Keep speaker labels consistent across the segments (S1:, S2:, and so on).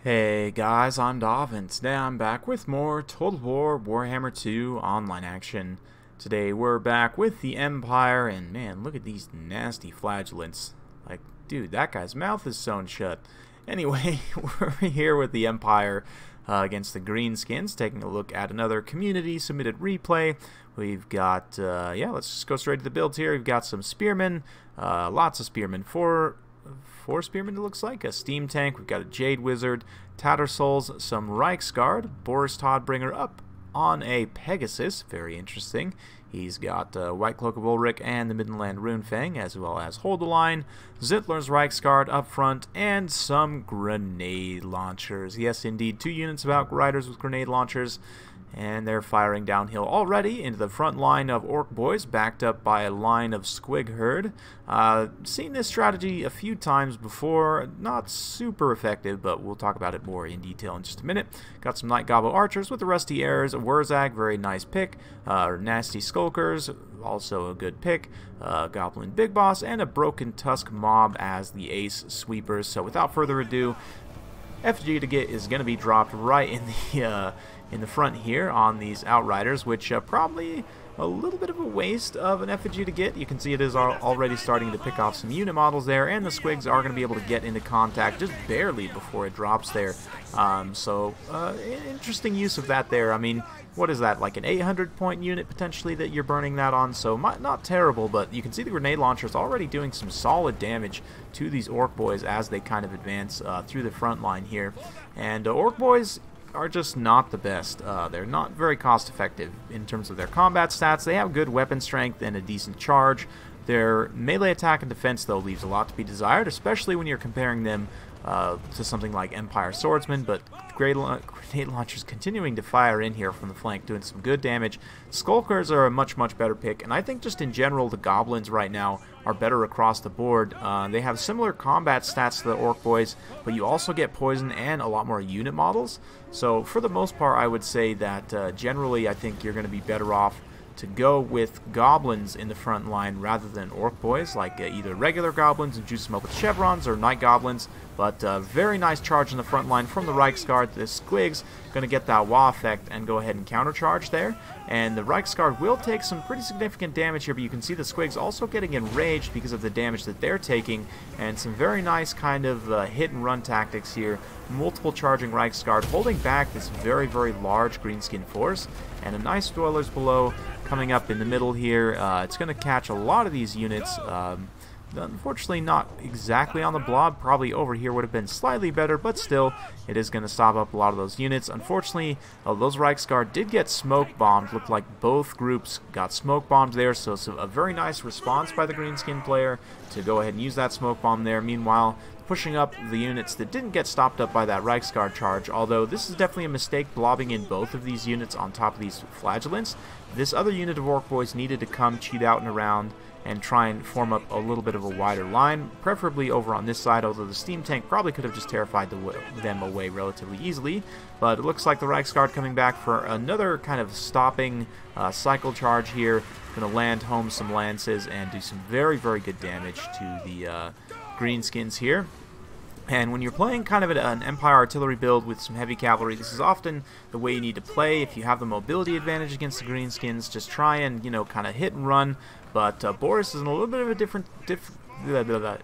S1: Hey guys, I'm Dov, and today I'm back with more Total War Warhammer 2 online action. Today we're back with the Empire, and man, look at these nasty flagellants. Like, dude, that guy's mouth is sewn shut. Anyway, we're here with the Empire against the Greenskins, taking a look at another community-submitted replay. We've got, let's just go straight to the builds here. We've got some spearmen, lots of spearmen, four spearmen, it looks like, a steam tank, we've got a Jade Wizard, Tattersouls, some Reiksguard, Boris Todbringer up on a Pegasus, very interesting. He's got White Cloak of Ulrich and the Midland Runefang, as well as Holderline, Zittler's Reiksguard up front, and some grenade launchers. Yes, indeed, 2 units of Outriders with grenade launchers. And they're firing downhill already into the front line of Orc Boys, backed up by a line of Squig Herd. Seen this strategy a few times before, not super effective, but we'll talk about it more in detail in just a minute. Got some Night Gobbo Archers with the Rusty Airs, Wurzag, very nice pick, Nasty Skulkers, also a good pick, Goblin Big Boss, and a Broken Tusk Mob as the Ace Sweepers. So without further ado, effigy to get is going to be dropped right in the front here on these Outriders, which probably a little bit of a waste of an effigy to get. You can see it is already starting to pick off some unit models there, and the Squigs are going to be able to get into contact just barely before it drops there. Interesting use of that there. I mean, what is that, like an 800-point unit potentially that you're burning that on? So not terrible, but you can see the grenade launchers already doing some solid damage to these Orc Boys as they kind of advance through the front line here. And Orc Boys are just not the best. They're not very cost effective in terms of their combat stats. They have good weapon strength and a decent charge. Their melee attack and defense, though, leaves a lot to be desired, especially when you're comparing them to something like Empire Swordsman, but grenade launchers continuing to fire in here from the flank, doing some good damage. Skulkers are a much better pick, and I think just in general the Goblins right now are better across the board. They have similar combat stats to the Orc Boys, but you also get poison and a lot more unit models. So for the most part, I would say that generally I think you're going to be better off to go with Goblins in the front line rather than Orc Boys, like either regular Goblins and juice them up with Chevrons, or Night Goblins. But very nice charge in the front line from the Reiksguard. The Squigs going to get that wah effect and go ahead and countercharge there. And the Reiksguard will take some pretty significant damage here, but you can see the Squigs also getting enraged because of the damage that they're taking, and some very nice kind of hit and run tactics here. Multiple charging Reiksguard holding back this very large Greenskin force, and a nice Dwellers Below coming up in the middle here. It's going to catch a lot of these units. Unfortunately not exactly on the blob, probably over here would have been slightly better, but still it is going to stop up a lot of those units. Unfortunately, those Reiksguard did get smoke bombed. Looked like both groups got smoke bombed there, so it's a very nice response by the Greenskin player to go ahead and use that smoke bomb there. Meanwhile, pushing up the units that didn't get stopped up by that Reiksguard charge, although this is definitely a mistake blobbing in both of these units on top of these flagellants. This other unit of Orc Boys needed to come cheat out and around and try and form up a little bit of a wider line, preferably over on this side, although the steam tank probably could have just terrified them away relatively easily. But it looks like the Reiksguard coming back for another kind of stopping cycle charge here. Going to land home some lances and do some very good damage to the Greenskins here. And when you're playing kind of an Empire artillery build with some heavy cavalry, this is often the way you need to play. If you have the mobility advantage against the Greenskins, just try and, kind of hit and run. But Boris is in a little bit of a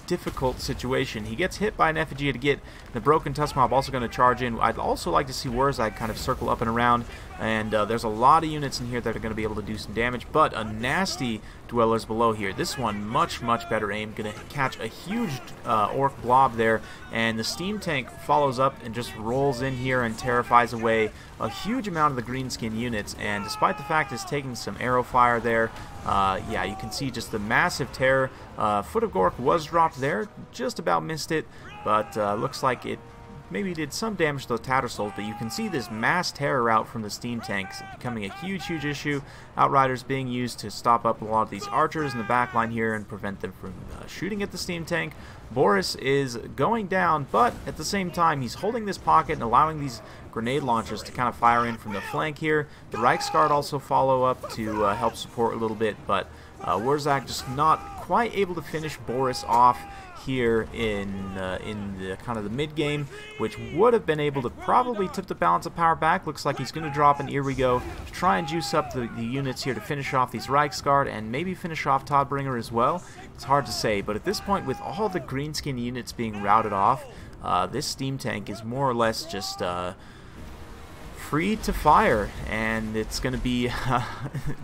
S1: difficult situation. He gets hit by an effigy to get the Broken Tusk Mob, also going to charge in. I'd also like to see Wurzag kind of circle up and around, and there's a lot of units in here that are going to be able to do some damage, but a nasty Dwellers Below here. This one much better aim, going to catch a huge Orc blob there, and the steam tank follows up and just rolls in here and terrifies away a huge amount of the Greenskin units. And despite the fact it's taking some arrow fire there, yeah, you can see just the massive terror. Foot of Gork was dropped there, just about missed it, but looks like it maybe did some damage to those Tattersouls, but you can see this mass terror out from the steam tanks becoming a huge issue. Outriders being used to stop up a lot of these archers in the back line here and prevent them from shooting at the steam tank. Boris is going down, but at the same time he's holding this pocket and allowing these grenade launchers to kind of fire in from the flank here. The Reiksguard also follow up to help support a little bit, but Wurzag just not quite able to finish Boris off. here in the kind of the mid game, which would have been able to probably tip the balance of power back. Looks like he's going to drop an Here We Go to try and juice up the units here to finish off these Reichsguard and maybe finish off Todbringer as well. It's hard to say, but at this point, with all the Greenskin units being routed off, this steam tank is more or less just free to fire, and it's going to be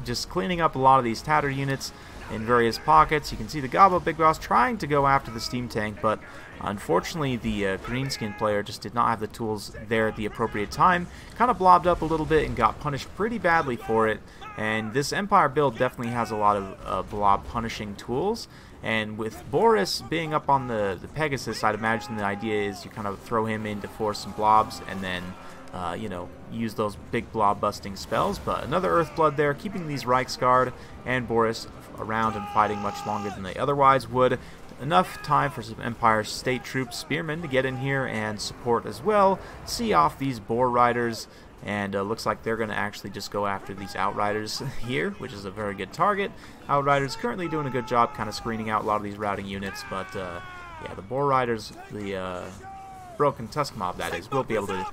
S1: just cleaning up a lot of these tattered units in various pockets. You can see the Gobbo Big Boss trying to go after the steam tank, but unfortunately the Greenskin player just did not have the tools there at the appropriate time. Kind of blobbed up a little bit and got punished pretty badly for it, and this Empire build definitely has a lot of blob punishing tools. And with Boris being up on the Pegasus, I'd imagine the idea is you kind of throw him in to force some blobs and then you know, use those big blob busting spells. But another Earthblood there, keeping these Reichsguard and Boris around and fighting much longer than they otherwise would. Enough time for some Empire State Troops Spearmen to get in here and support as well, see off these Boar Riders, and looks like they're going to actually just go after these Outriders here, which is a very good target. Outriders currently doing a good job kind of screening out a lot of these routing units, but yeah, the Boar Riders, the Broken Tusk Mob that is, will be able to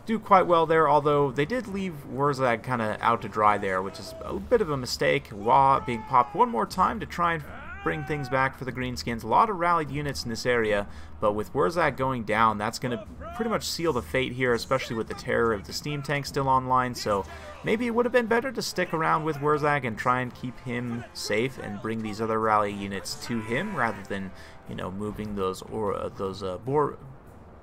S1: do quite well there, although they did leave Wurzag kind of out to dry there, which is a bit of a mistake. Wah being popped one more time to try and bring things back for the Greenskins. A lot of rallied units in this area, but with Wurzag going down, that's going to pretty much seal the fate here, especially with the terror of the steam tank still online. So maybe it would have been better to stick around with Wurzag and try and keep him safe and bring these other rally units to him, rather than, you know, moving those Boar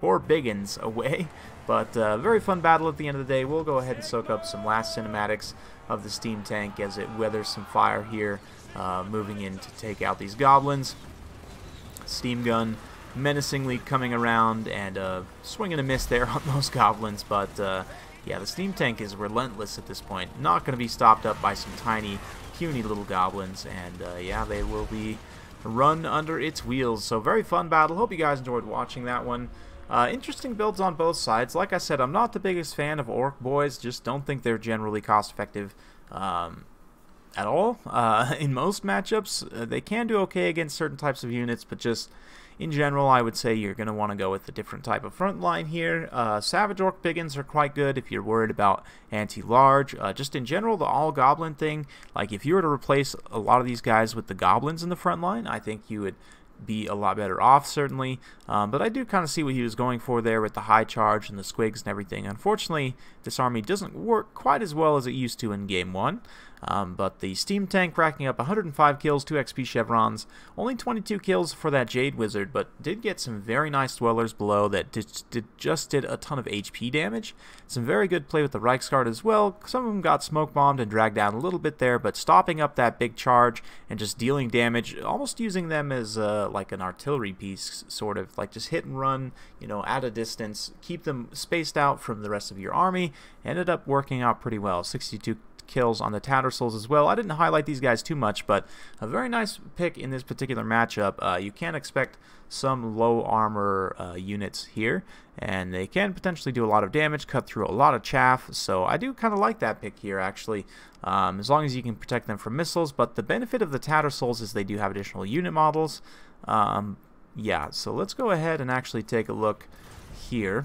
S1: Biggins away. But very fun battle at the end of the day. We'll go ahead and soak up some last cinematics of the steam tank as it weathers some fire here, moving in to take out these goblins. Steam gun menacingly coming around and swing and a miss there on those goblins. But yeah, the steam tank is relentless at this point. Not going to be stopped up by some tiny, puny little goblins. And yeah, they will be run under its wheels. So very fun battle. Hope you guys enjoyed watching that one. Interesting builds on both sides. Like I said, I'm not the biggest fan of Orc Boys. Just don't think they're generally cost effective at all. In most matchups, they can do okay against certain types of units, but just in general, I would say you're going to want to go with a different type of front line here. Savage Orc Biggins are quite good if you're worried about anti-large. Just in general, the all-goblin thing, like if you were to replace a lot of these guys with the goblins in the front line, I think you would be a lot better off, certainly. But I do kind of see what he was going for there with the high charge and the squigs and everything. Unfortunately, this army doesn't work quite as well as it used to in Game 1. But the steam tank racking up 105 kills, 2 XP chevrons, only 22 kills for that Jade Wizard, but did get some very nice dwellers below that just did a ton of HP damage. Some very good play with the Reichsguard as well. Some of them got smoke bombed and dragged down a little bit there, but stopping up that big charge and just dealing damage, almost using them as like an artillery piece, sort of like just hit and run, you know, at a distance, keep them spaced out from the rest of your army. Ended up working out pretty well. 62 kills on the Tattersouls as well. I didn't highlight these guys too much, but a very nice pick in this particular matchup. You can expect some low armor units here, and they can potentially do a lot of damage, cut through a lot of chaff, so I do kind of like that pick here, actually, as long as you can protect them from missiles. But the benefit of the Tattersouls is they do have additional unit models. Yeah, so let's go ahead and actually take a look here.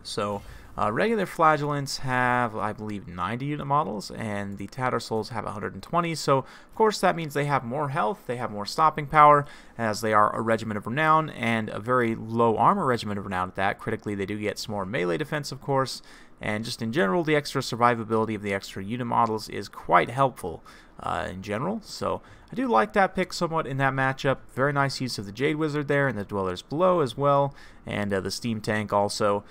S1: So regular Flagellants have, I believe, 90 unit models, and the Tattersouls have 120, so of course that means they have more health, they have more stopping power, as they are a Regiment of Renown, and a very low armor Regiment of Renown at that. Critically, they do get some more melee defense, of course, and just in general, the extra survivability of the extra unit models is quite helpful in general, so I do like that pick somewhat in that matchup. Very nice use of the Jade Wizard there, and the Dwellers below as well, and the Steam Tank also.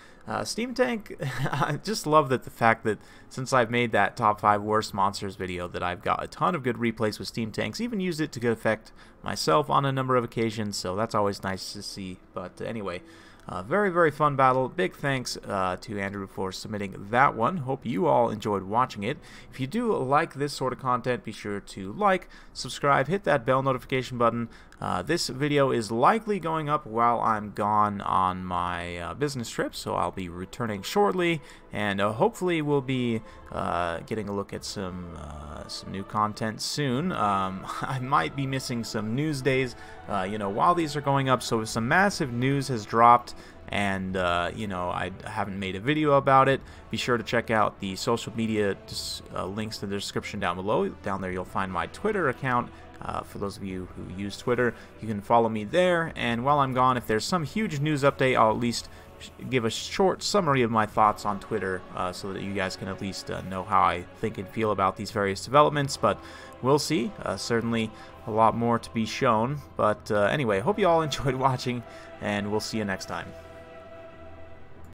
S1: Steam Tank, I just love that the fact that since I've made that top 5 worst monsters video, that I've got a ton of good replays with Steam Tanks, even used it to good effect myself on a number of occasions, so that's always nice to see. But anyway, very, very fun battle. Big thanks to Andrew for submitting that one. Hope you all enjoyed watching it. If you do like this sort of content, be sure to like, subscribe, hit that bell notification button. This video is likely going up while I'm gone on my business trip, so I'll be returning shortly, and hopefully we'll be getting a look at some new content soon. I might be missing some news days, while these are going up, so if some massive news has dropped and I haven't made a video about it, be sure to check out the social media links in the description down below. Down there you'll find my Twitter account. For those of you who use Twitter, you can follow me there, and while I'm gone, if there's some huge news update, I'll at least give a short summary of my thoughts on Twitter, so that you guys can at least know how I think and feel about these various developments. But we'll see. Certainly a lot more to be shown. But anyway, hope you all enjoyed watching, and we'll see you next time.